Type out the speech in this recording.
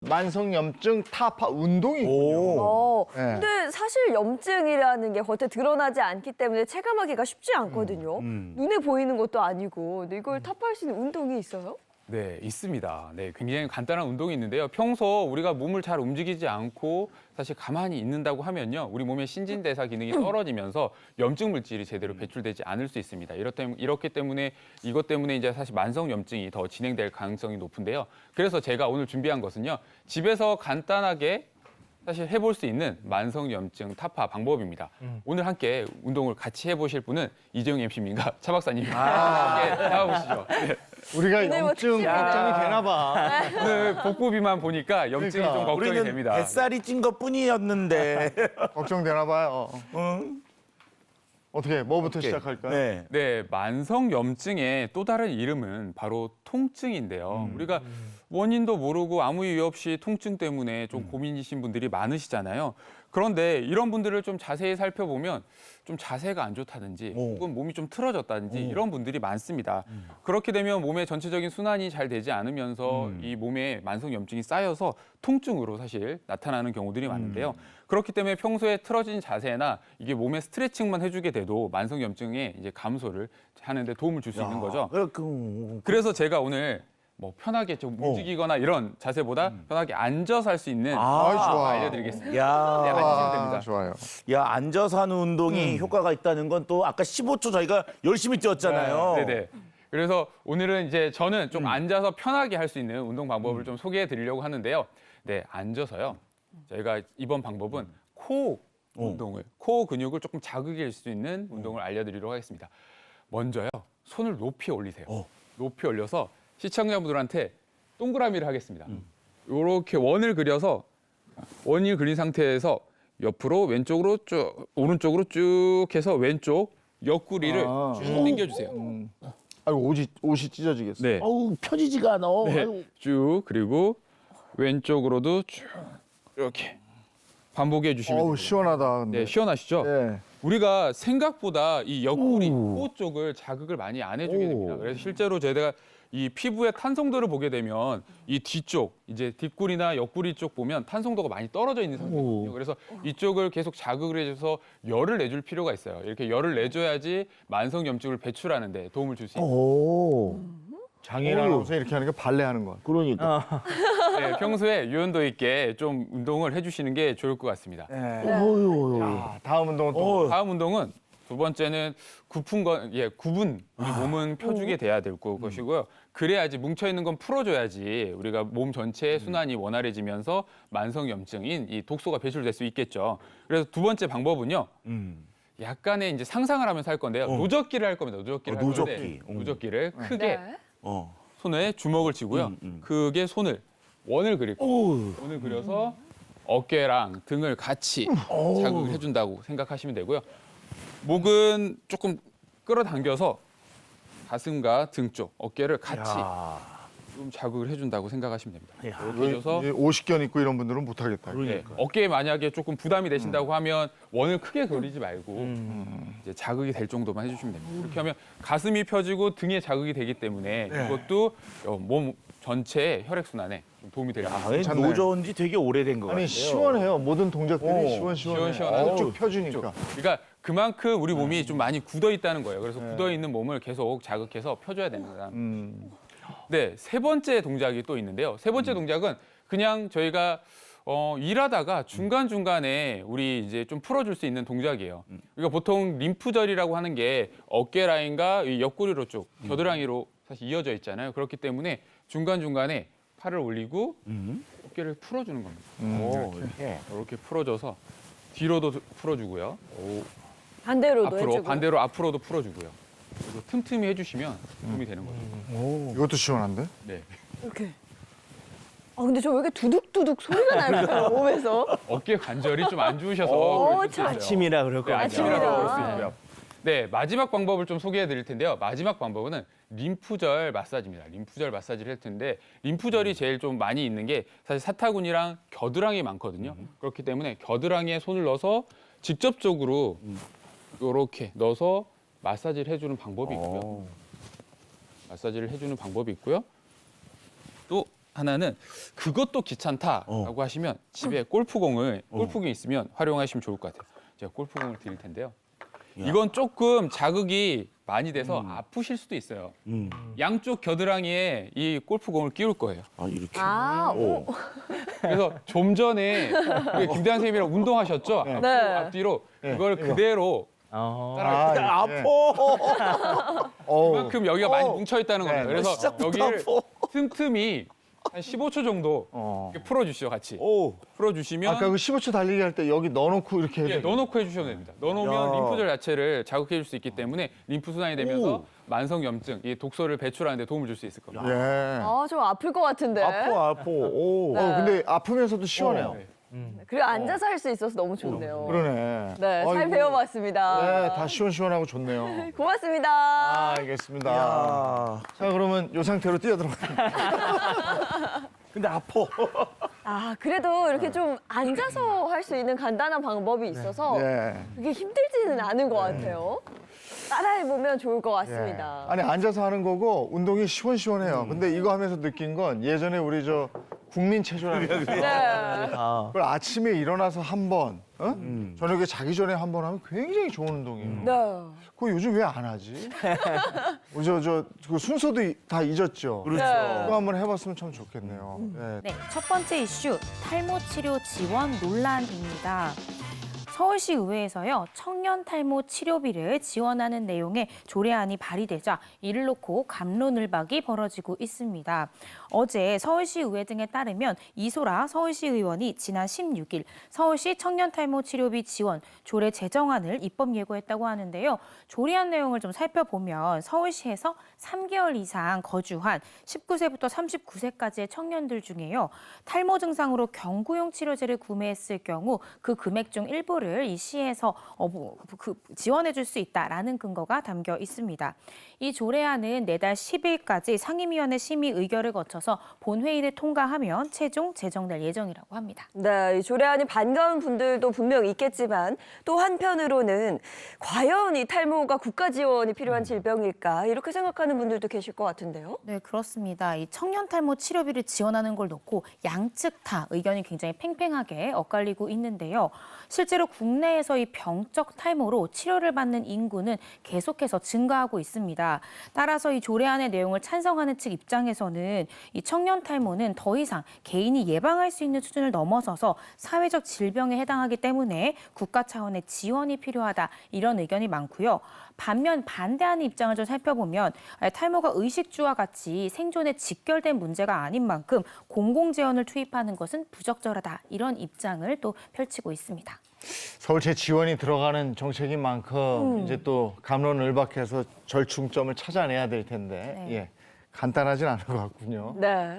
만성염증 타파 운동이군요. 네. 근데 사실 염증이라는 게 겉에 드러나지 않기 때문에 체감하기가 쉽지 않거든요. 눈에 보이는 것도 아니고. 근데 이걸 타파할 수 있는 운동이 있어요? 네, 있습니다. 네, 굉장히 간단한 운동이 있는데요. 평소 우리가 몸을 잘 움직이지 않고 사실 가만히 있는다고 하면요. 우리 몸의 신진대사 기능이 떨어지면서 염증 물질이 제대로 배출되지 않을 수 있습니다. 이렇기 때문에 이것 때문에 이제 사실 만성 염증이 더 진행될 가능성이 높은데요. 그래서 제가 오늘 준비한 것은요. 집에서 간단하게 사실 해볼 수 있는 만성염증 타파 방법입니다. 오늘 함께 운동을 같이 해보실 분은 이재용 MC님과 차 박사님이 함께 나와보시죠. 네. 우리가 오늘 뭐 염증 특집이네요. 걱정이 되나 봐. 오늘 복부 비만 보니까 염증이 그러니까. 좀 걱정이 우리는 됩니다. 뱃살이 찐 것뿐이었는데. 걱정되나 봐요. 응? 어떻게 뭐부터 오케이. 시작할까요? 네. 네, 만성염증의 또 다른 이름은 바로 통증인데요. 우리가 원인도 모르고 아무 이유 없이 통증 때문에 좀 고민이신 분들이 많으시잖아요. 그런데 이런 분들을 좀 자세히 살펴보면 좀 자세가 안 좋다든지 혹은 몸이 좀 틀어졌다든지 이런 분들이 많습니다. 그렇게 되면 몸의 전체적인 순환이 잘 되지 않으면서 이 몸에 만성염증이 쌓여서 통증으로 사실 나타나는 경우들이 많은데요. 그렇기 때문에 평소에 틀어진 자세나 이게 몸에 스트레칭만 해주게 돼도 만성염증의 이제 감소를 하는데 도움을 줄 수 있는 거죠. 그래서 제가 오늘 뭐 편하게 좀 움직이거나 이런 자세보다 편하게 앉아서 할 수 있는 좋아. 알려드리겠습니다. 야, 네, 앉으시면 됩니다. 좋아요. 야, 앉아서 하는 운동이 효과가 있다는 건 또 아까 15초 저희가 열심히 뛰었잖아요. 네네. 그래서 오늘은 이제 저는 좀 앉아서 편하게 할 수 있는 운동 방법을 좀 소개해 드리려고 하는데요. 네, 앉아서요. 저희가 이번 방법은 코 운동을, 코 근육을 조금 자극일 수 있는 운동을 알려드리도록 하겠습니다. 먼저요, 손을 높이 올리세요. 높이 올려서 시청자분들한테 동그라미를 하겠습니다. 이렇게 원을 그려서 원을 그린 상태에서 옆으로 왼쪽으로 쭉 오른쪽으로 쭉 해서 왼쪽 옆구리를 쭉 당겨주세요. 아이고 옷이 찢어지겠어. 네, 어우, 펴지지가 않아. 네, 쭉 그리고 왼쪽으로도 쭉 이렇게 반복해 주시면 어우 됩니다. 시원하다. 근데. 네, 시원하시죠? 네. 우리가 생각보다 이 옆구리, 코 쪽을 자극을 많이 안 해주게 됩니다. 그래서 실제로 제가 이 피부의 탄성도를 보게 되면 이 뒤쪽, 이제 뒷구리나 옆구리 쪽 보면 탄성도가 많이 떨어져 있는 상태거든요. 그래서 이쪽을 계속 자극을 해줘서 열을 내줄 필요가 있어요. 이렇게 열을 내줘야지 만성염증을 배출하는데 도움을 줄 수 있어요. 오, 장애인 아나운서 이렇게 하는 게 발레하는 거. 그러니까. 네, 평소에 유연도 있게 좀 운동을 해주시는 게 좋을 것 같습니다. 다음 운동은 또 다음 운동은 두 번째는 구분 우리 몸은 펴주게 돼야 될 것이고요. 그래야지 뭉쳐 있는 건 풀어줘야지 우리가 몸 전체의 순환이 원활해지면서 만성염증인 이 독소가 배출될 수 있겠죠. 그래서 두 번째 방법은요. 약간의 이제 상상을 하면서 할 건데요. 노젓기를 할 겁니다. 노젓기를 할 노젓기. 건데 노젓기를 크게 네. 손에 주먹을 쥐고요. 크게 원을 그릴 거예요. 원을 그려서 어깨랑 등을 같이 자극을 해준다고 생각하시면 되고요. 목은 조금 끌어당겨서 가슴과 등 쪽, 어깨를 같이 좀 자극을 해준다고 생각하시면 됩니다. 이렇게 해줘서 50견 있고 이런 분들은 못하겠다. 네, 어깨에 만약에 조금 부담이 되신다고 하면 원을 크게 그리지 말고 이제 자극이 될 정도만 해주시면 됩니다. 이렇게 하면 가슴이 펴지고 등에 자극이 되기 때문에 이것도 몸 전체의 혈액순환에 좀 도움이 될 수 있습니다. 괜찮네. 노저온 지 되게 오래된 것 같아요. 아니 시원해요. 모든 동작들이 시원시원해. 시원시원하죠. 쭉 펴주니까. 그러니까 그만큼 우리 몸이 좀 많이 굳어 있다는 거예요. 그래서 굳어 있는 몸을 계속 자극해서 펴줘야 됩니다. 네, 세 번째 동작이 또 있는데요. 세 번째 동작은 그냥 저희가 일하다가 중간중간에 우리 이제 좀 풀어줄 수 있는 동작이에요. 그러니까 보통 림프절이라고 하는 게 어깨 라인과 이 옆구리로 쭉 겨드랑이로 사실 이어져 있잖아요. 그렇기 때문에 중간중간에 팔을 올리고 어깨를 풀어주는 겁니다. 이렇게 풀어줘서 뒤로도 풀어주고요. 반대로도 해주고. 반대로 앞으로도 풀어주고요. 그리고 틈틈이 해주시면 도움이 되는 거죠. 이것도 시원한데? 네. 이렇게. 아 근데 저 왜 이렇게 두둑두둑 소리가 날까요 몸에서? 어깨 관절이 좀 안 좋으셔서 그럴 수도 참. 있어요. 아침이라 그럴 것 네, 같아요. 아침이라서 아침이라. 그럴 수 있고요. 네, 마지막 방법을 좀 소개해 드릴 텐데요. 마지막 방법은 림프절 마사지입니다. 림프절 마사지를 할 텐데 림프절이 제일 좀 많이 있는 게 사실 사타구니랑 겨드랑이 많거든요. 그렇기 때문에 겨드랑이에 손을 넣어서 직접적으로 이렇게 넣어서 마사지를 해주는 방법이 있고요. 마사지를 해주는 방법이 있고요. 또 하나는 그것도 귀찮다라고 하시면 집에 골프공이 있으면 활용하시면 좋을 것 같아요. 제가 골프공을 드릴 텐데요. 이건 조금 자극이 많이 돼서 아프실 수도 있어요. 양쪽 겨드랑이에 이 골프공을 끼울 거예요. 아, 이렇게. 그래서 좀 전에 우리 김대한 선생님이랑 운동하셨죠? 네. 앞뒤로 그걸 그대로 따라 예. 그만큼 여기가 많이 뭉쳐 있다는 겁니다. 네. 그래서 시작부터 여기를 아파. 틈틈이 한 15초 정도 이렇게 풀어주시죠, 같이. 오. 풀어주시면 아까 그 15초 달리기 할 때 여기 넣어놓고 이렇게 예, 넣어놓고 해주셔도 됩니다. 넣어놓으면 야. 림프절 자체를 자극해줄 수 있기 때문에 림프 순환이 되면서 만성염증, 이 독소를 배출하는 데 도움을 줄 수 있을 겁니다. 예. 아, 좀 아플 것 같은데. 아파. 오. 근데 아프면서도 시원해요. 네. 그리고 앉아서 할 수 있어서 너무 좋네요. 그러네. 네, 잘 아이고. 배워봤습니다. 네, 다 시원시원하고 좋네요. 고맙습니다. 아, 알겠습니다. 야. 자, 그러면 이 상태로 뛰어들어가요. 근데 아파. 아, 그래도 이렇게 좀 앉아서 할 수 있는 간단한 방법이 있어서 예. 그게 힘들지는 않은 것 같아요. 따라해보면 좋을 것 같습니다. 아니, 앉아서 하는 거고 운동이 시원시원해요. 근데 이거 하면서 느낀 건 예전에 우리 저 국민체조라는 거 네. 그걸 아침에 일어나서 한 번, 저녁에 자기 전에 한 번 하면 굉장히 좋은 운동이에요. 네. 그거 요즘 왜 안 하지? 그 순서도 다 잊었죠. 그렇죠. 네. 그거 한번 해봤으면 참 좋겠네요. 네. 네, 첫 번째 이슈 탈모 치료 지원 논란입니다. 서울시 의회에서요 청년 탈모 치료비를 지원하는 내용의 조례안이 발의되자 이를 놓고 갑론을박이 벌어지고 있습니다. 어제 서울시 의회 등에 따르면 이소라 서울시 의원이 지난 16일 서울시 청년 탈모 치료비 지원 조례 제정안을 입법 예고했다고 하는데요. 조례안 내용을 좀 살펴보면 서울시에서 3개월 이상 거주한 19세부터 39세까지의 청년들 중에요. 탈모 증상으로 경구용 치료제를 구매했을 경우 그 금액 중 일부를 이 시에서 지원해 줄 수 있다라는 근거가 담겨 있습니다. 이 조례안은 내달 10일까지 상임위원회 심의 의결을 거쳐서 본회의를 통과하면 최종 제정될 예정이라고 합니다. 네, 이 조례안이 반가운 분들도 분명 있겠지만 또 한편으로는 과연 이 탈모가 국가 지원이 필요한 질병일까 이렇게 생각하는 분들도 계실 것 같은데요. 네, 그렇습니다. 이 청년 탈모 치료비를 지원하는 걸 놓고 양측 다 의견이 굉장히 팽팽하게 엇갈리고 있는데요. 실제로 국내에서 이 병적 탈모로 치료를 받는 인구는 계속해서 증가하고 있습니다. 따라서 이 조례안의 내용을 찬성하는 측 입장에서는 이 청년 탈모는 더 이상 개인이 예방할 수 있는 수준을 넘어서서 사회적 질병에 해당하기 때문에 국가 차원의 지원이 필요하다 이런 의견이 많고요. 반면 반대하는 입장을 좀 살펴보면 탈모가 의식주와 같이 생존에 직결된 문제가 아닌 만큼 공공재원을 투입하는 것은 부적절하다 이런 입장을 또 펼치고 있습니다. 서울시 지원이 들어가는 정책인 만큼 이제 또 갑론을박해서 절충점을 찾아내야 될 텐데 네. 예, 간단하진 않은 것 같군요. 네.